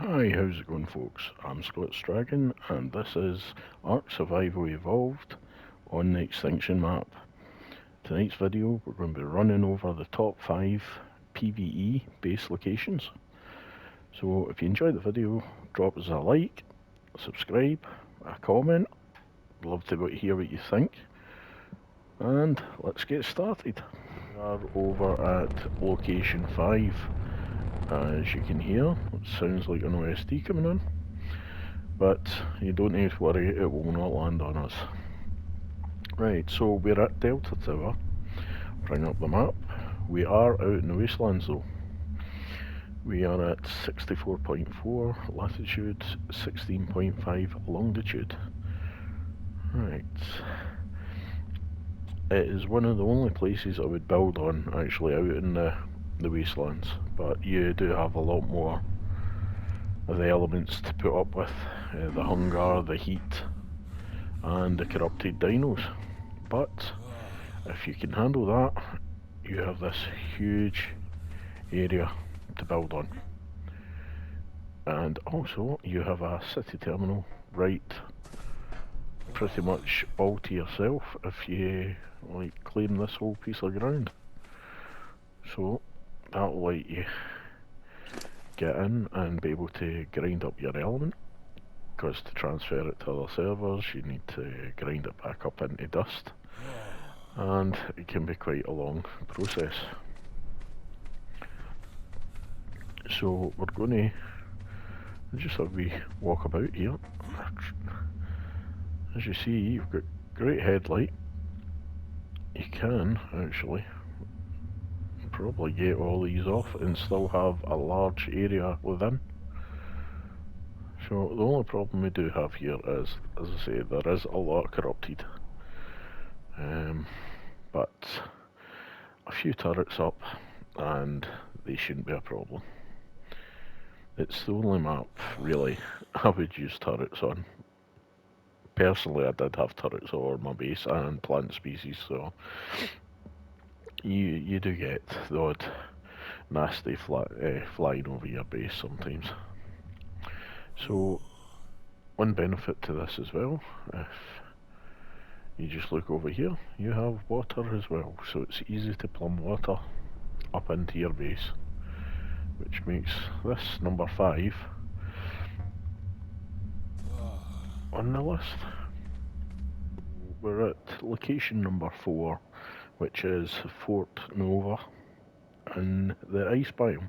Hi, how's it going, folks? I'm Scott's Dragon, and this is Ark Survival Evolved on the Extinction map. Tonight's video, we're going to be running over the top 5 PVE base locations. So if you enjoyed the video, drop us a like, subscribe, a comment. I'd love to hear what you think. And let's get started. We are over at location 5. As you can hear, it sounds like an OSD coming on. But you don't need to worry, it will not land on us. Right, so we're at Delta Tower. Bring up the map. We are out in the wastelands though. We are at 64.4 latitude, 16.5 longitude. Right. It is one of the only places I would build on actually out in the wastelands, but you do have a lot more of the elements to put up with. The hunger, the heat, and the corrupted dinos. But if you can handle that, you have this huge area to build on. And also you have a city terminal right pretty much all to yourself if you like claim this whole piece of ground. So that'll let you get in and be able to grind up your element, because to transfer it to other servers you need to grind it back up into dust, and it can be quite a long process. So we're going to just have a wee walk about here. As you see, you've got great headlight. You can actually probably get all these off and still have a large area within. So the only problem we do have here is, as I say, there is a lot corrupted. But a few turrets up and they shouldn't be a problem. It's the only map really I would use turrets on. Personally, I did have turrets over my base and plant species, so you do get the odd nasty flying over your base sometimes. So one benefit to this as well, if you just look over here, you have water as well, so it's easy to plumb water up into your base, which makes this number 5 on the list. We're at location number 4, which is Fort Nova in the ice biome.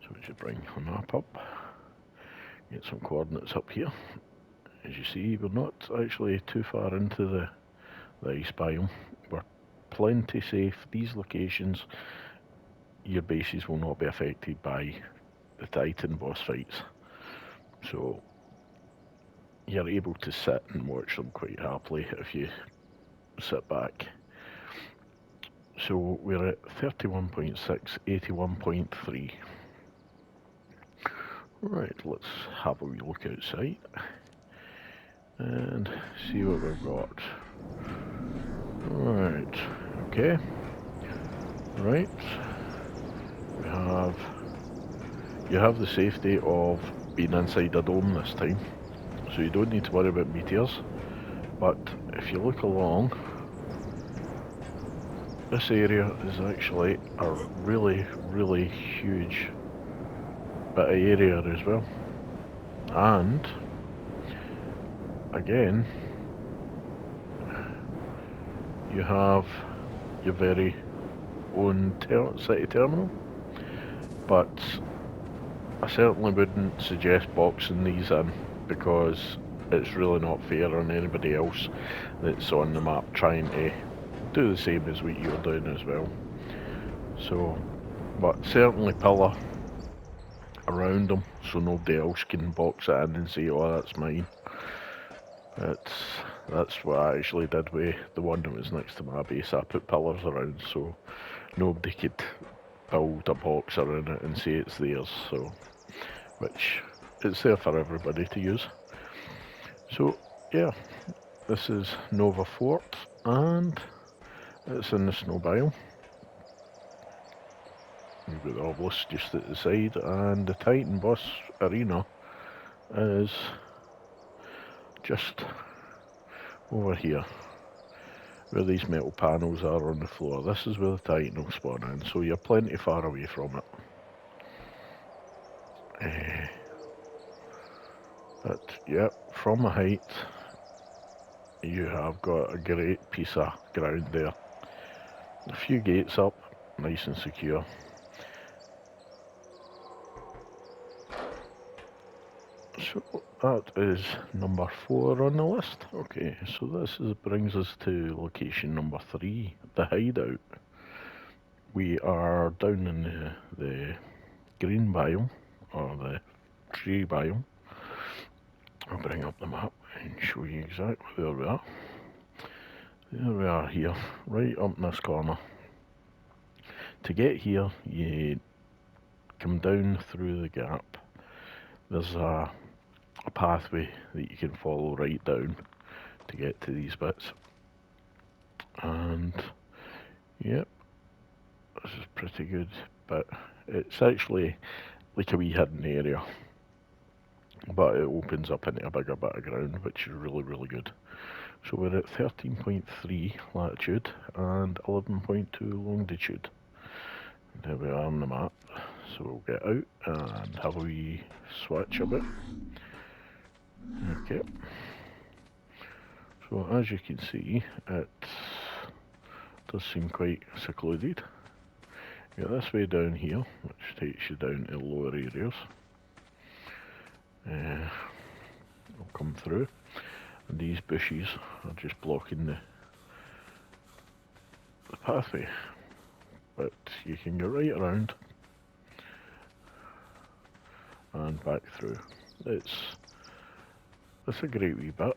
So we should bring a map up, get some coordinates up here. As you see, we're not actually too far into the ice biome. We're plenty safe. These locations, your bases will not be affected by the Titan boss fights. So you're able to sit and watch them quite happily if you sit back. So we're at 31.6, 81.3. Right, let's have a wee look outside and see what we've got. Right, okay. Right, you have the safety of being inside a dome this time, so you don't need to worry about meteors. But if you look along, this area is actually a really huge bit of area as well. And again, you have your very own city terminal, but I certainly wouldn't suggest boxing these in, because it's really not fair on anybody else that's on the map trying to do the same as what you're doing as well. So, but certainly pillar around them so nobody else can box it in and say, oh, that's mine. That's what I actually did with the one that was next to my base. I put pillars around so nobody could build a box around it and say it's theirs, so which it's there for everybody to use. So yeah, this is Nova Fort and it's in the snow biome. We've got the obelisk just at the side, and the Titan boss arena is just over here, where these metal panels are on the floor. This is where the Titan will spawn in, so you're plenty far away from it. But yeah, from a height, you have got a great piece of ground there. A few gates up, nice and secure. So that is number 4 on the list. Okay, so brings us to location number 3, the Hideout. We are down in the green biome, or the tree biome. I'll bring up the map and show you exactly where we are. There we are here, right up in this corner. To get here, you come down through the gap. There's a pathway that you can follow right down to get to these bits. And yep, this is pretty good, but it's actually like a wee hidden area, but it opens up into a bigger bit of ground, which is really good. So we're at 13.3 latitude and 11.2 longitude. There we are on the map. So we'll get out and have a wee switch a bit. Okay. So as you can see, it does seem quite secluded. You get this way down here, which takes you down to lower areas. I'll come through, and these bushes are just blocking the pathway. But you can go right around and back through. It's a great wee bit.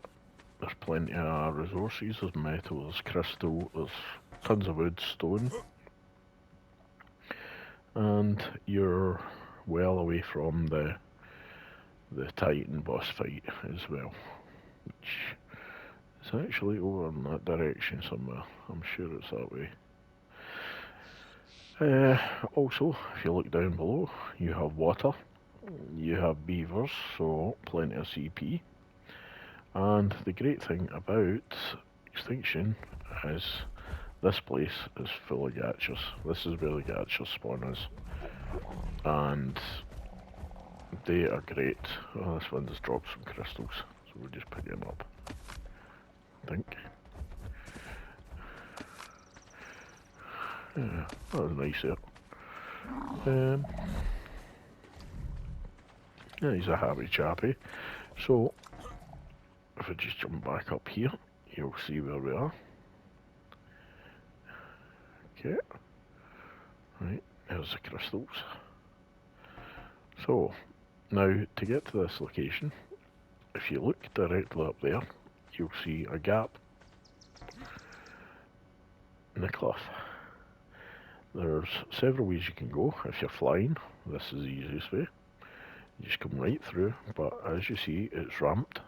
There's plenty of resources. There's metal, there's crystal, there's tons of wood, stone, and you're well away from the Titan boss fight as well, which is actually over in that direction somewhere. I'm sure it's that way. Also, if you look down below, you have water, you have beavers, so plenty of CP. And the great thing about Extinction is this place is full of gachas. This is where the gacha spawn is. And they are great. Oh, this one just dropped some crystals, so we'll just pick them up, I think. Yeah, that was nice there. Yeah, he's a happy chappy. So, if I just jump back up here, you'll see where we are. Okay. Right, there's the crystals. So, now to get to this location, if you look directly up there, you'll see a gap in the cliff. There's several ways you can go. If you're flying, this is the easiest way. You just come right through, but as you see, it's ramped,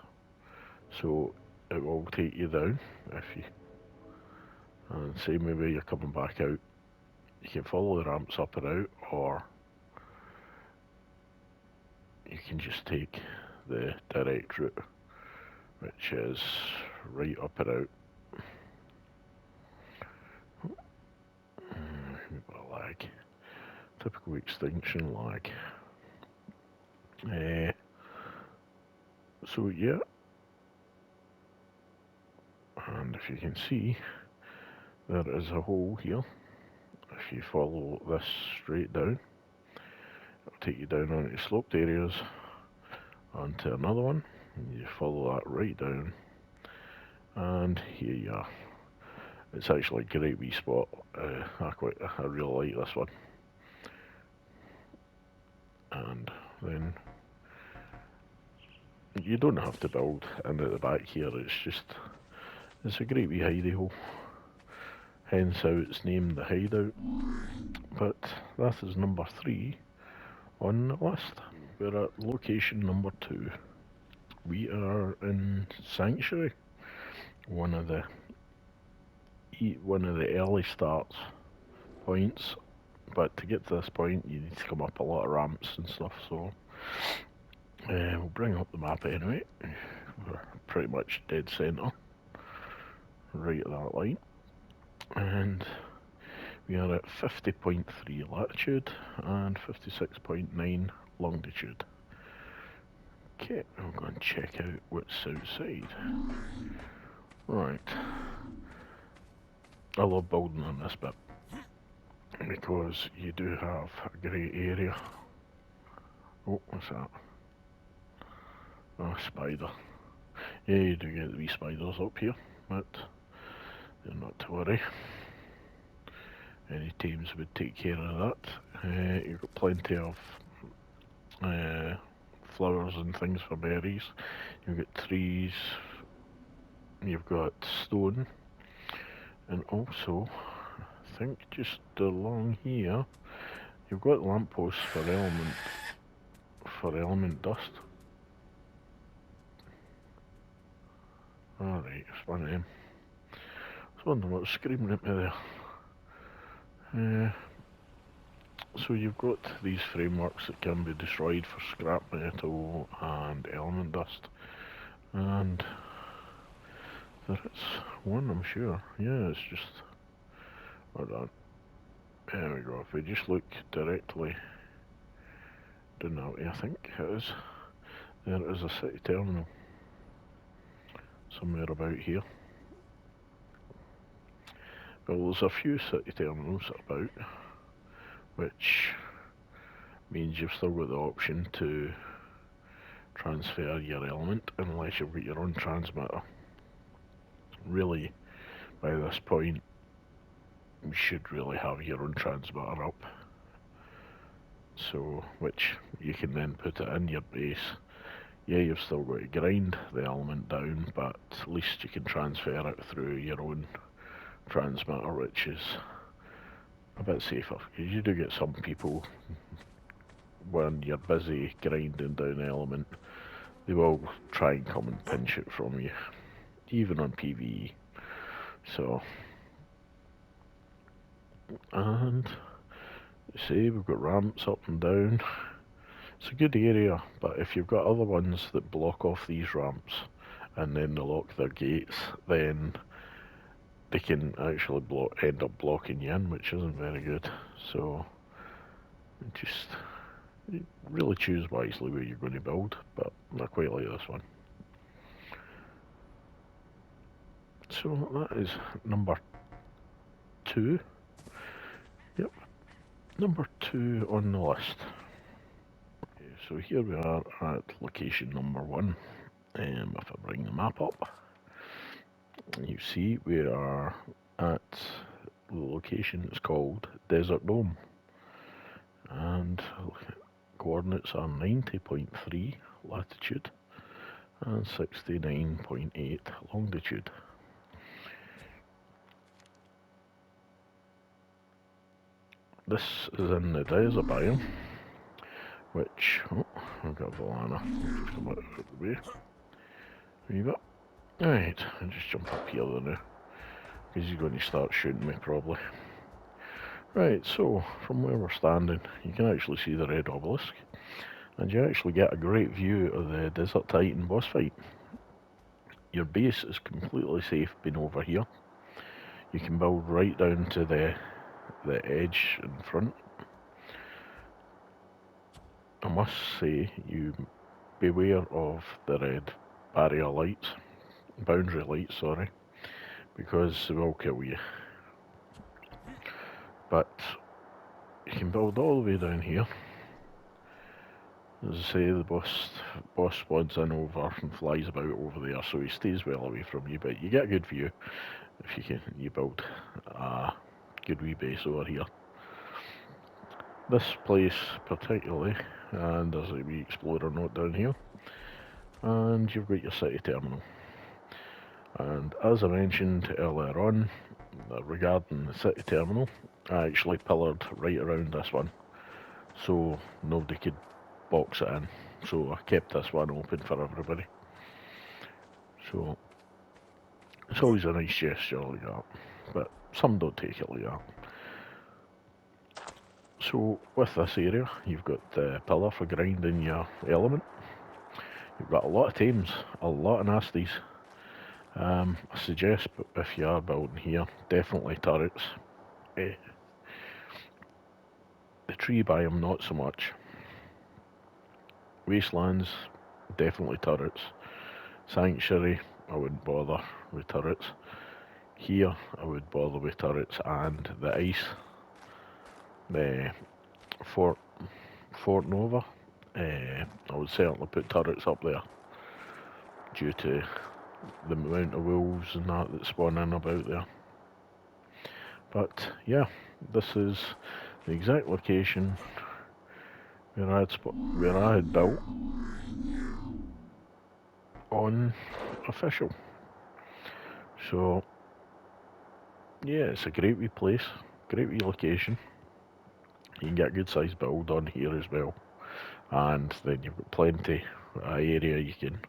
so it will take you down. If you, and say maybe you're coming back out, you can follow the ramps up and out, or you can just take the direct route, which is right up and out. We've got a lag. Typical Extinction lag. So yeah, and if you can see, there is a hole here. If you follow this straight down, it'll take you down onto sloped areas, onto another one, and you follow that right down, and here you are. It's actually a great wee spot. I really like this one. And then you don't have to build in at the back here. It's a great wee hidey hole. Hence how it's named the Hideout. But that is number 3 on the list. We're at location number 2. We are in Sanctuary, one of the early starts points but to get to this point you need to come up a lot of ramps and stuff, so we'll bring up the map anyway. We're pretty much dead centre, right at that line, and we are at 50.3 latitude and 56.9 longitude. Okay, I'm going to check out what's outside. Right. I love building on this bit because you do have a great area. Oh, what's that? Oh, spider. Yeah, you do get the wee spiders up here, but they're not to worry. Any teams would take care of that. You've got plenty of flowers and things for berries. You've got trees, you've got stone, and also, I think just along here, you've got lampposts for element dust. Alright, it's one of them. I was wondering what was screaming at me there. So you've got these frameworks that can be destroyed for scrap metal and element dust. And there is one, I'm sure. Yeah, it's just... Hold on. There we go. If we just look directly down that way, I think it is. There is a city terminal. Somewhere about here. Well, there's a few city terminals about, which means you've still got the option to transfer your element unless you've got your own transmitter. Really, by this point, you should really have your own transmitter up. So, which you can then put it in your base. Yeah, you've still got to grind the element down, but at least you can transfer it through your own transmitter, which is a bit safer, because you do get some people, when you're busy grinding down element, they will try and come and pinch it from you, even on PVE. So, and you see, we've got ramps up and down. It's a good area, but if you've got other ones that block off these ramps and then they lock their gates, then they can actually end up blocking you in, which isn't very good. So just really choose wisely where you're going to build, but I quite like this one. So that is number 2. Yep, number 2 on the list. Okay, so here we are at location number 1. If I bring the map up, you see we are at the location that's called Desert Dome, and coordinates are 90.3 latitude and 69.8 longitude. This is in the desert biome, which, oh, I've got Valana, I'll just come out of the way. There you go. Right, I'll just jump up here now, because he's going to start shooting me probably. Right, so from where we're standing, you can actually see the red obelisk, and you actually get a great view of the Desert Titan boss fight. Your base is completely safe being over here. You can build right down to the edge in front. I must say, you beware of the red barrier lights, boundary lights, sorry, because they will kill you. But you can build all the way down here. As I say, the boss spawns in over and flies about over there, so he stays well away from you, but you get a good view if you build a good wee base over here. This place particularly, and there's a wee explorer note down here, and you've got your city terminal. And as I mentioned earlier on, regarding the city terminal, I actually pillared right around this one, so nobody could box it in. So I kept this one open for everybody. So it's always a nice gesture like that, but some don't take it like that. So with this area, you've got the pillar for grinding your element. You've got a lot of tames, a lot of nasties. I suggest if you are building here, definitely turrets. Eh, the tree biome not so much. Wastelands, definitely turrets. Sanctuary, I wouldn't bother with turrets. Here, I would bother with turrets and the ice. The Fort Nova, I would certainly put turrets up there due to the amount of wolves and that spawn in about there. But yeah, this is the exact location where I had built on official. So yeah, it's a great wee place, great wee location. You can get a good sized build on here as well, and then you've got plenty area you can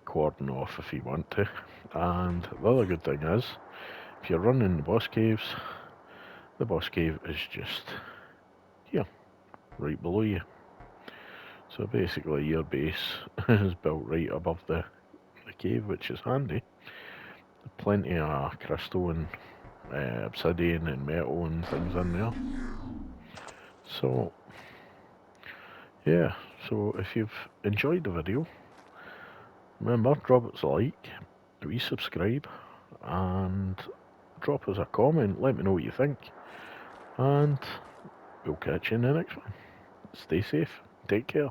cordon off if you want to. And the other good thing is, if you're running the boss caves, the boss cave is just here, right below you. So basically your base is built right above the cave, which is handy. Plenty of crystal and obsidian and metal and things in there. So yeah, so if you've enjoyed the video, remember, drop us a like, resubscribe, and drop us a comment. Let me know what you think, and we'll catch you in the next one. Stay safe, take care.